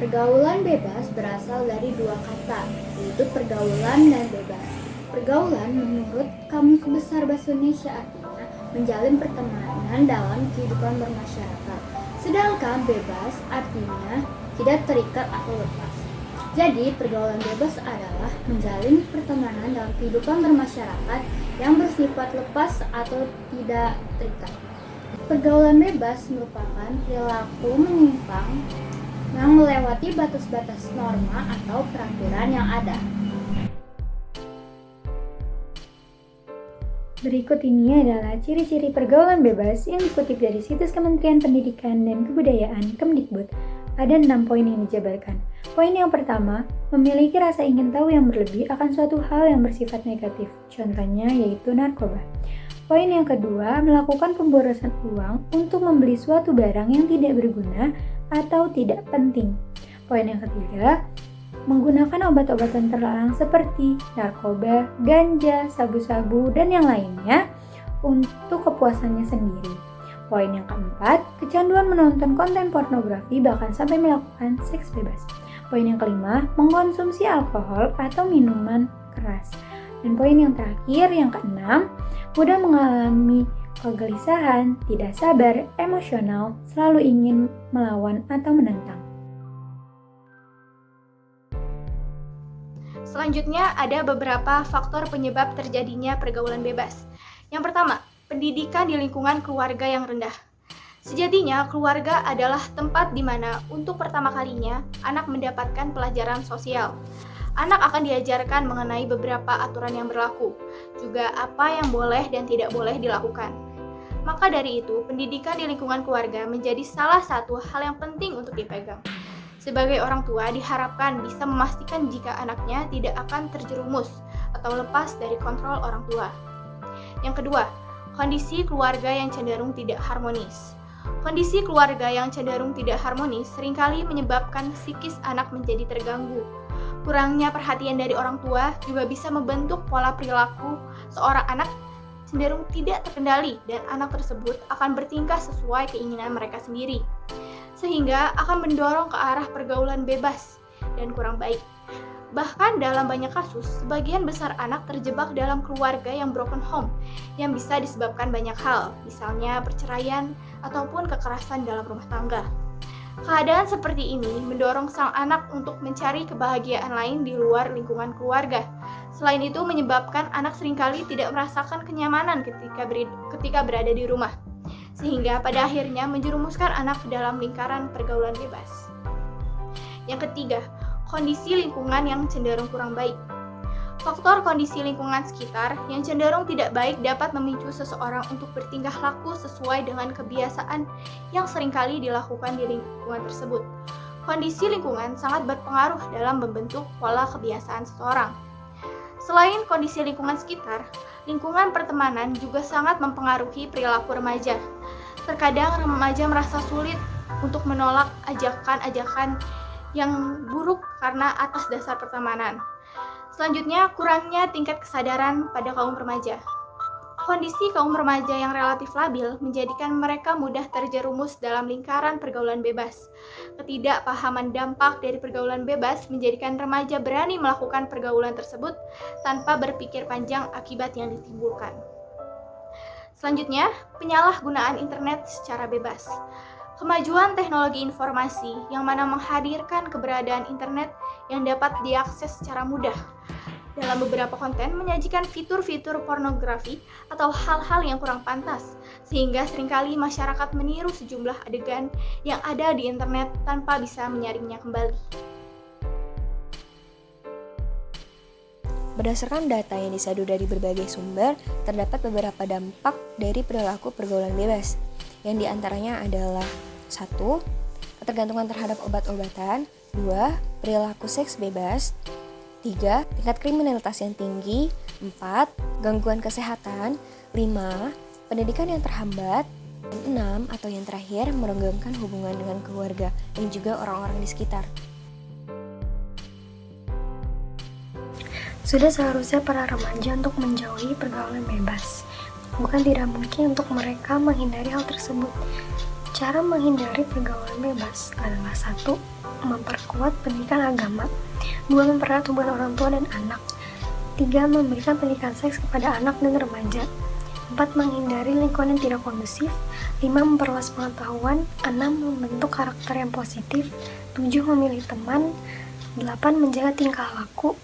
Pergaulan bebas berasal dari dua kata, yaitu pergaulan dan bebas. Pergaulan menurut Kamus Besar Bahasa Indonesia artinya menjalin pertemanan dalam kehidupan bermasyarakat. Sedangkan bebas artinya tidak terikat atau lepas. Jadi, pergaulan bebas adalah menjalin pertemanan dalam kehidupan bermasyarakat yang bersifat lepas atau tidak terikat. Pergaulan bebas merupakan perilaku menyimpang yang melewati batas-batas norma atau peraturan yang ada. Berikut ini adalah ciri-ciri pergaulan bebas yang dikutip dari situs Kementerian Pendidikan dan Kebudayaan Kemdikbud. Ada 6 poin yang dijabarkan. Poin yang pertama, memiliki rasa ingin tahu yang berlebih akan suatu hal yang bersifat negatif. Contohnya yaitu narkoba. Poin yang kedua, melakukan pemborosan uang untuk membeli suatu barang yang tidak berguna atau tidak penting. Poin yang ketiga, menggunakan obat-obatan terlarang seperti narkoba, ganja, sabu-sabu, dan yang lainnya untuk kepuasannya sendiri. Poin yang keempat, kecanduan menonton konten pornografi bahkan sampai melakukan seks bebas. Poin yang kelima, mengkonsumsi alkohol atau minuman keras. Dan poin yang terakhir, yang keenam, mudah mengalami kegelisahan, tidak sabar, emosional, selalu ingin melawan atau menentang. Selanjutnya ada beberapa faktor penyebab terjadinya pergaulan bebas. Yang pertama, pendidikan di lingkungan keluarga yang rendah. Sejatinya, keluarga adalah tempat di mana untuk pertama kalinya anak mendapatkan pelajaran sosial. Anak akan diajarkan mengenai beberapa aturan yang berlaku, juga apa yang boleh dan tidak boleh dilakukan. Maka dari itu, pendidikan di lingkungan keluarga menjadi salah satu hal yang penting untuk dipegang. Sebagai orang tua, diharapkan bisa memastikan jika anaknya tidak akan terjerumus atau lepas dari kontrol orang tua. Yang kedua, kondisi keluarga yang cenderung tidak harmonis. Kondisi keluarga yang cenderung tidak harmonis seringkali menyebabkan psikis anak menjadi terganggu. Kurangnya perhatian dari orang tua juga bisa membentuk pola perilaku seorang anak cenderung tidak terkendali dan anak tersebut akan bertingkah sesuai keinginan mereka sendiri, sehingga akan mendorong ke arah pergaulan bebas dan kurang baik. Bahkan dalam banyak kasus, sebagian besar anak terjebak dalam keluarga yang broken home yang bisa disebabkan banyak hal, misalnya perceraian ataupun kekerasan dalam rumah tangga. Keadaan seperti ini mendorong sang anak untuk mencari kebahagiaan lain di luar lingkungan keluarga. Selain itu menyebabkan anak seringkali tidak merasakan kenyamanan ketika berada di rumah, sehingga pada akhirnya menjerumuskan anak dalam lingkaran pergaulan bebas. Yang ketiga, kondisi lingkungan yang cenderung kurang baik. Faktor kondisi lingkungan sekitar yang cenderung tidak baik dapat memicu seseorang untuk bertingkah laku sesuai dengan kebiasaan yang seringkali dilakukan di lingkungan tersebut. Kondisi lingkungan sangat berpengaruh dalam membentuk pola kebiasaan seseorang. Selain kondisi lingkungan sekitar, lingkungan pertemanan juga sangat mempengaruhi perilaku remaja. Terkadang remaja merasa sulit untuk menolak ajakan-ajakan yang buruk karena atas dasar pertemanan. Selanjutnya, kurangnya tingkat kesadaran pada kaum remaja. Kondisi kaum remaja yang relatif labil menjadikan mereka mudah terjerumus dalam lingkaran pergaulan bebas. Ketidakpahaman dampak dari pergaulan bebas menjadikan remaja berani melakukan pergaulan tersebut tanpa berpikir panjang akibat yang ditimbulkan. Selanjutnya, penyalahgunaan internet secara bebas. Kemajuan teknologi informasi yang mana menghadirkan keberadaan internet yang dapat diakses secara mudah. Dalam beberapa konten menyajikan fitur-fitur pornografi atau hal-hal yang kurang pantas, sehingga seringkali masyarakat meniru sejumlah adegan yang ada di internet tanpa bisa menyaringnya kembali. Berdasarkan data yang disadu dari berbagai sumber, terdapat beberapa dampak dari perilaku pergaulan bebas, yang diantaranya adalah 1. Ketergantungan terhadap obat-obatan. 2. Perilaku seks bebas. 3. Tingkat kriminalitas yang tinggi. 4. Gangguan kesehatan. 5. Pendidikan yang terhambat. 6. Atau yang terakhir, merenggangkan hubungan dengan keluarga dan juga orang-orang di sekitar. Sudah seharusnya para remaja untuk menjauhi pergaulan bebas. Bukan tidak mungkin untuk mereka menghindari hal tersebut. Cara menghindari pergaulan bebas adalah 1. Memperkuat pendidikan agama. 2. Mempererat hubungan orang tua dan anak. 3. Memberikan pendidikan seks kepada anak dan remaja. 4. Menghindari lingkungan yang tidak kondusif. 5. Memperluas pengetahuan. 6. Membentuk karakter yang positif. 7. Memilih teman. 8. Menjaga tingkah laku.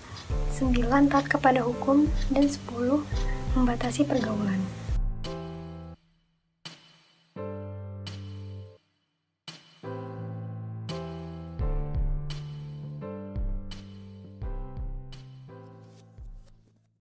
9. Taat kepada hukum. Dan 10. Membatasi pergaulan.